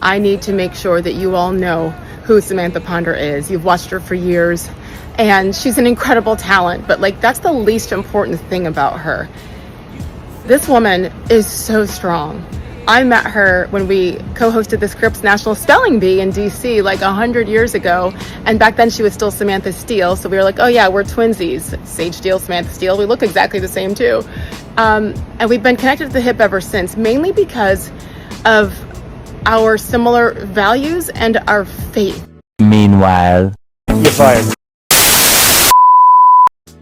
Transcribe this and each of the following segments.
I need to make sure that you all know who Samantha Ponder is. You've watched her for years, and she's an incredible talent, but like, that's the least important thing about her. This woman is so strong. I met her when we co-hosted the Scripps National Spelling Bee in DC like 100 years ago. And back then she was still Samantha Steele. So we were like, oh yeah, we're twinsies. Sage Steele, Samantha Steele. We look exactly the same too. And we've been connected at the hip ever since, mainly because of our similar values and our faith. Meanwhile, you're fired.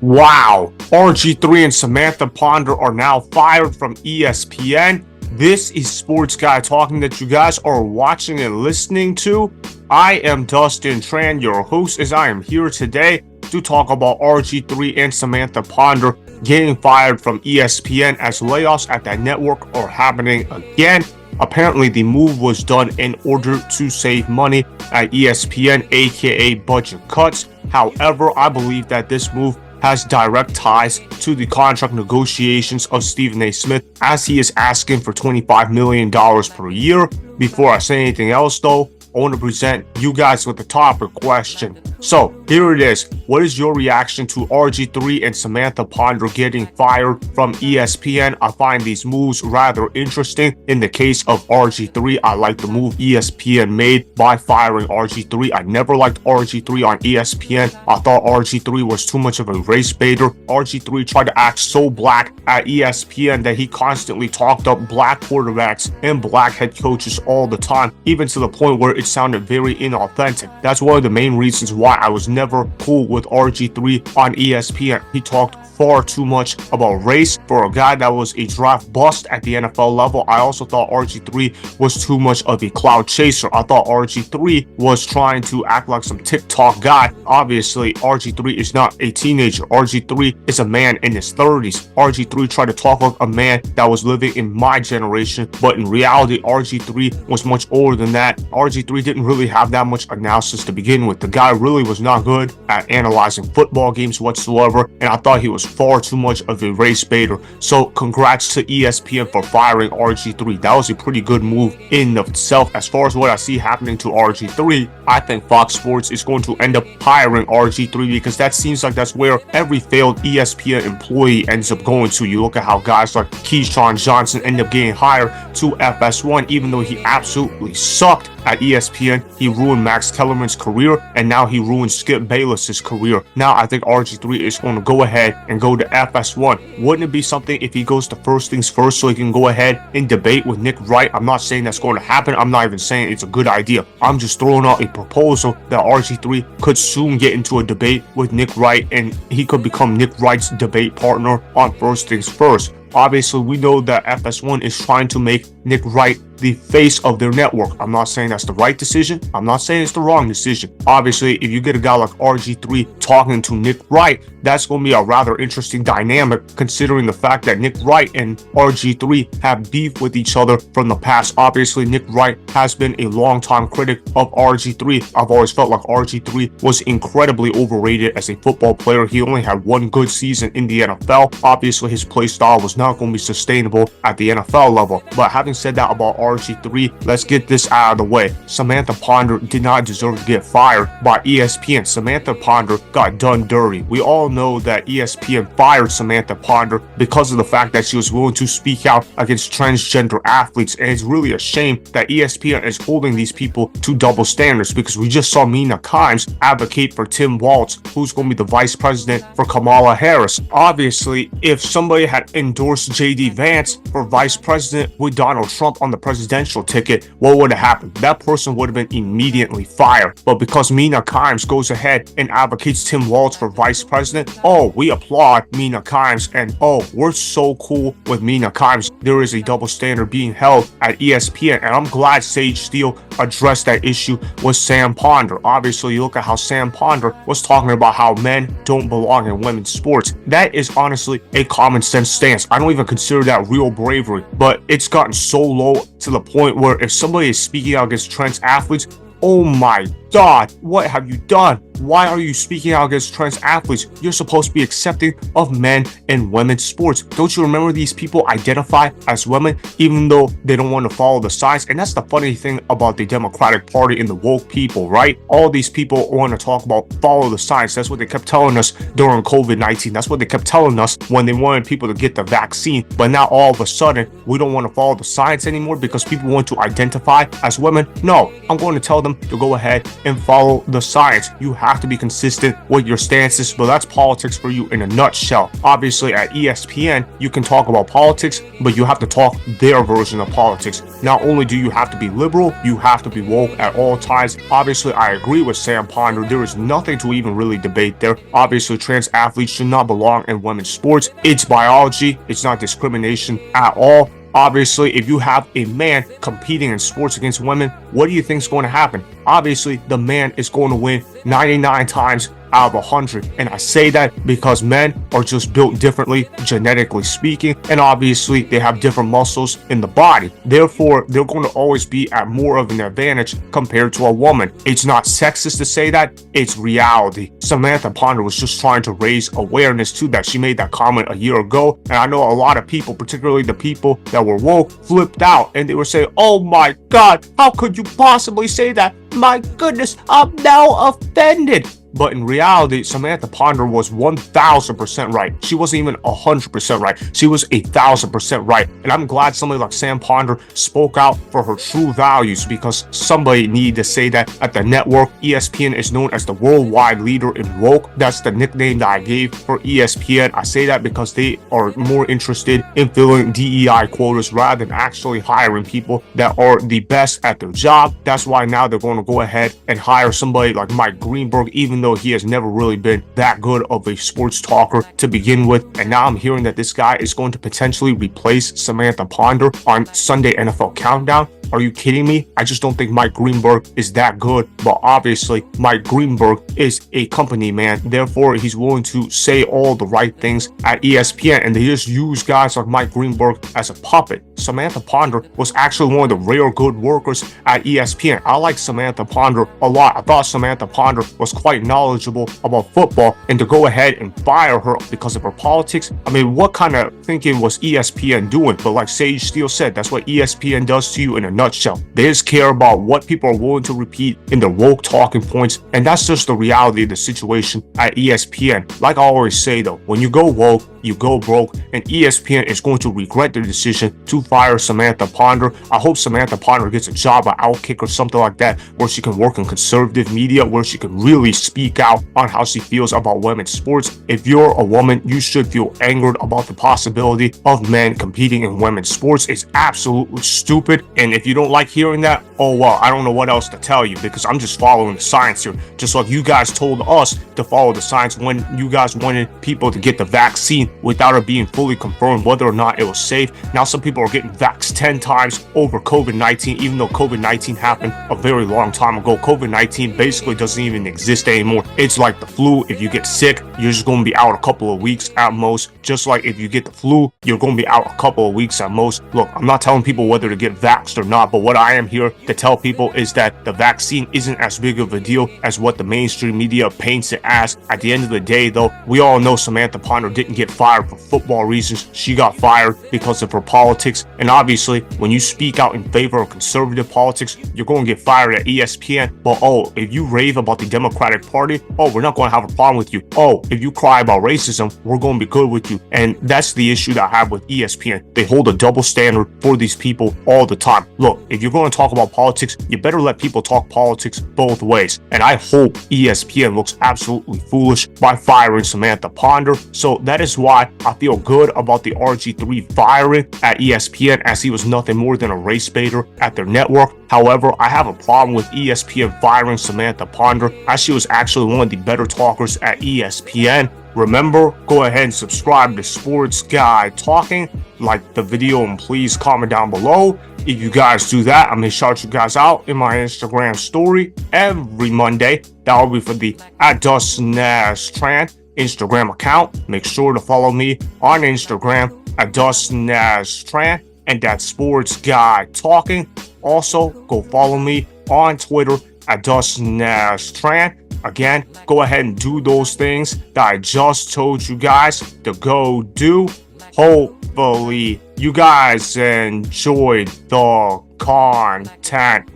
Wow, RG3 and Samantha Ponder are now fired from ESPN. This is Sports Guy Talking that you guys are watching and listening to. I am Dustin Tran, your host, as I am here today to talk about RG3 and Samantha Ponder getting fired from ESPN as layoffs at that network are happening again. Apparently, the move was done in order to save money at ESPN, aka budget cuts. However, I believe that this move has direct ties to the contract negotiations of Stephen A. Smith, as he is asking for $25 million per year. Before I say anything else though, I want to present you guys with the topic question. So here it is. What is your reaction to RG3 and Samantha Ponder getting fired from ESPN? I find these moves rather interesting. In the case of RG3, I like the move ESPN made by firing RG3. I never liked RG3 on ESPN. I thought RG3 was too much of a race baiter. RG3 tried to act so black at ESPN that he constantly talked up black quarterbacks and black head coaches all the time, even to the point where it sounded very inauthentic. That's one of the main reasons why I was never cool with RG3 on ESPN. He talked far too much about race for a guy that was a draft bust at the NFL level. I also thought RG3 was too much of a cloud chaser. I thought RG3 was trying to act like some TikTok guy. Obviously, RG3 is not a teenager. RG3 is a man in his 30s. RG3 tried to talk like a man that was living in my generation, but in reality, RG3 was much older than that. RG3 didn't really have that much analysis to begin with. The guy really was not good at analyzing football games whatsoever, and I thought he was far too much of a race baiter. So congrats to ESPN for firing RG3. That was a pretty good move in of itself. As far as what I see happening to RG3, I think Fox Sports is going to end up hiring RG3 because that seems like that's where every failed ESPN employee ends up going to. You look at how guys like Keyshawn Johnson end up getting hired to FS1, even though he absolutely sucked at ESPN. He ruined Max Kellerman's career, and now he ruined Skip Bayless's career. Now I think RG3 is going to go ahead and go to FS1. Wouldn't it be something if he goes to First Things First so he can go ahead and debate with Nick Wright? I'm not saying that's going to happen. I'm not even saying it's a good idea. I'm just throwing out a proposal that RG3 could soon get into a debate with Nick Wright, and he could become Nick Wright's debate partner on First Things First. Obviously, we know that FS1 is trying to make Nick Wright the face of their network. I'm not saying that's the right decision. I'm not saying it's the wrong decision. Obviously, if you get a guy like RG3 talking to Nick Wright, that's going to be a rather interesting dynamic, considering the fact that Nick Wright and RG3 have beef with each other from the past. Obviously, Nick Wright has been a longtime critic of RG3. I've always felt like RG3 was incredibly overrated as a football player. He only had one good season in the NFL. Obviously, his play style was not going to be sustainable at the NFL level. But having said that about RG3, let's get this out of the way. Samantha Ponder did not deserve to get fired by ESPN. Samantha Ponder got done dirty. We all know that ESPN fired Samantha Ponder because of the fact that she was willing to speak out against transgender athletes, and it's really a shame that ESPN is holding these people to double standards, because we just saw Mina Kimes advocate for Tim Walz, who's going to be the vice president for Kamala Harris. Obviously, if somebody had endorsed JD Vance for vice president with Donald Trump on the presidential ticket, what would have happened? That person would have been immediately fired. But because Mina Kimes goes ahead and advocates Tim Walz for vice president, oh, we applaud Mina Kimes, and oh, we're so cool with Mina Kimes. There is a double standard being held at ESPN, and I'm glad Sage Steele addressed that issue with Sam Ponder. Obviously, you look at how Sam Ponder was talking about how men don't belong in women's sports. That is honestly a common sense stance. I don't even consider that real bravery, but it's gotten so low to the point where if somebody is speaking out against trans athletes, oh my God, what have you done? Why are you speaking out against trans athletes? You're supposed to be accepting of men and women's sports. Don't you remember these people identify as women even though they don't want to follow the science? And that's the funny thing about the Democratic Party and the woke people, right? All these people want to talk about follow the science. That's what they kept telling us during COVID-19. That's what they kept telling us when they wanted people to get the vaccine. But now all of a sudden, we don't want to follow the science anymore because people want to identify as women. No, I'm going to tell them to go ahead and follow the science. You have to be consistent with your stances, but that's politics for you in a nutshell. Obviously, at ESPN, you can talk about politics, but you have to talk their version of politics. Not only do you have to be liberal, you have to be woke at all times. Obviously, I agree with Sam Ponder. There is nothing to even really debate there. Obviously, trans athletes should not belong in women's sports. It's biology. It's not discrimination at all. Obviously, if you have a man competing in sports against women, what do you think is going to happen? Obviously, the man is going to win 99 times out of 100. And I say that because men are just built differently, genetically speaking, and obviously they have different muscles in the body. Therefore, they're going to always be at more of an advantage compared to a woman. It's not sexist to say that, it's reality. Samantha Ponder was just trying to raise awareness to that. She made that comment a year ago, and I know a lot of people, particularly the people that were woke, flipped out and they were saying, oh my God, how could you possibly say that? My goodness, I'm now offended. But in reality, Samantha Ponder was 1000% right. She wasn't even 100% right. She was 1000% right. And I'm glad somebody like Sam Ponder spoke out for her true values, because somebody needed to say that at the network. ESPN is known as the worldwide leader in woke. That's the nickname that I gave for ESPN. I say that because they are more interested in filling DEI quotas rather than actually hiring people that are the best at their job. That's why now they're going to go ahead and hire somebody like Mike Greenberg, even though he has never really been that good of a sports talker to begin with. And now I'm hearing that this guy is going to potentially replace Samantha Ponder on Sunday NFL Countdown. Are you kidding me? I just don't think Mike Greenberg is that good. But obviously, Mike Greenberg is a company man. Therefore, he's willing to say all the right things at ESPN. And they just use guys like Mike Greenberg as a puppet. Samantha Ponder was actually one of the rare good workers at ESPN. I like Samantha Ponder a lot. I thought Samantha Ponder was quite knowledgeable about football. And to go ahead and fire her because of her politics, I mean, what kind of thinking was ESPN doing? But like Sage Steele said, that's what ESPN does to you in a nutshell. They just care about what people are willing to repeat in their woke talking points, and that's just the reality of the situation at ESPN. Like I always say though, when you go woke, you go broke, and ESPN is going to regret the decision to fire Samantha Ponder. I hope Samantha Ponder gets a job at Outkick or something like that, where she can work in conservative media, where she can really speak out on how she feels about women's sports. If you're a woman, you should feel angered about the possibility of men competing in women's sports. It's absolutely stupid, and if you don't like hearing that, oh well, I don't know what else to tell you, because I'm just following the science here. Just like you guys told us to follow the science when you guys wanted people to get the vaccine without it being fully confirmed whether or not it was safe. Now some people are getting vaxxed 10 times over COVID-19, even though COVID-19 happened a very long time ago. COVID-19 basically doesn't even exist anymore. It's like the flu. If you get sick, you're just going to be out a couple of weeks at most. Just like if you get the flu, you're going to be out a couple of weeks at most. Look, I'm not telling people whether to get vaxxed or not, but what I am here to tell people is that the vaccine isn't as big of a deal as what the mainstream media paints it as. At the end of the day though, we all know Samantha Ponder didn't get fired for football reasons. She got fired because of her politics, and obviously when you speak out in favor of conservative politics, you're going to get fired at ESPN. But oh, if you rave about the Democratic Party, oh, we're not going to have a problem with you. Oh, if you cry about racism, we're going to be good with you. And that's the issue that I have with ESPN. They hold a double standard for these people all the time. Look, if you're going to talk about politics, you better let people talk politics both ways. And I hope ESPN looks absolutely foolish by firing Samantha Ponder. So that is why I feel good about the RG3 firing at ESPN, as he was nothing more than a race baiter at their network. However, I have a problem with ESPN firing Samantha Ponder, as she was actually one of the better talkers at ESPN. Remember, go ahead and subscribe to Sports Guy Talking, like the video, and please comment down below. If you guys do that, I'm going to shout you guys out in my Instagram story every Monday. That will be for the @DustinNashTran Instagram account. Make sure to follow me on Instagram @DustinNashTran, and that's Sports Guy Talking. Also, go follow me on Twitter @DustinNashTran. Again, go ahead and do those things that I just told you guys to go do. Hopefully, you guys enjoyed the content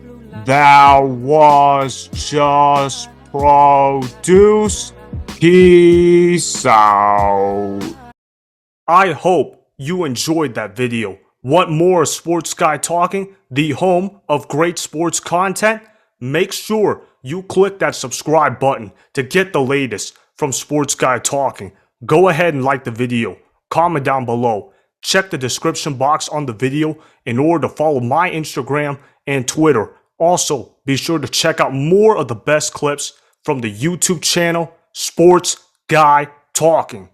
that was just produced. Peace out. I hope you enjoyed that video. Want more Sports Guy Talking, the home of great sports content? Make sure you click that subscribe button to get the latest from Sports Guy Talking. Go ahead and like the video, comment down below, check the description box on the video in order to follow my Instagram and Twitter. Also, be sure to check out more of the best clips from the YouTube channel Sports Guy Talking.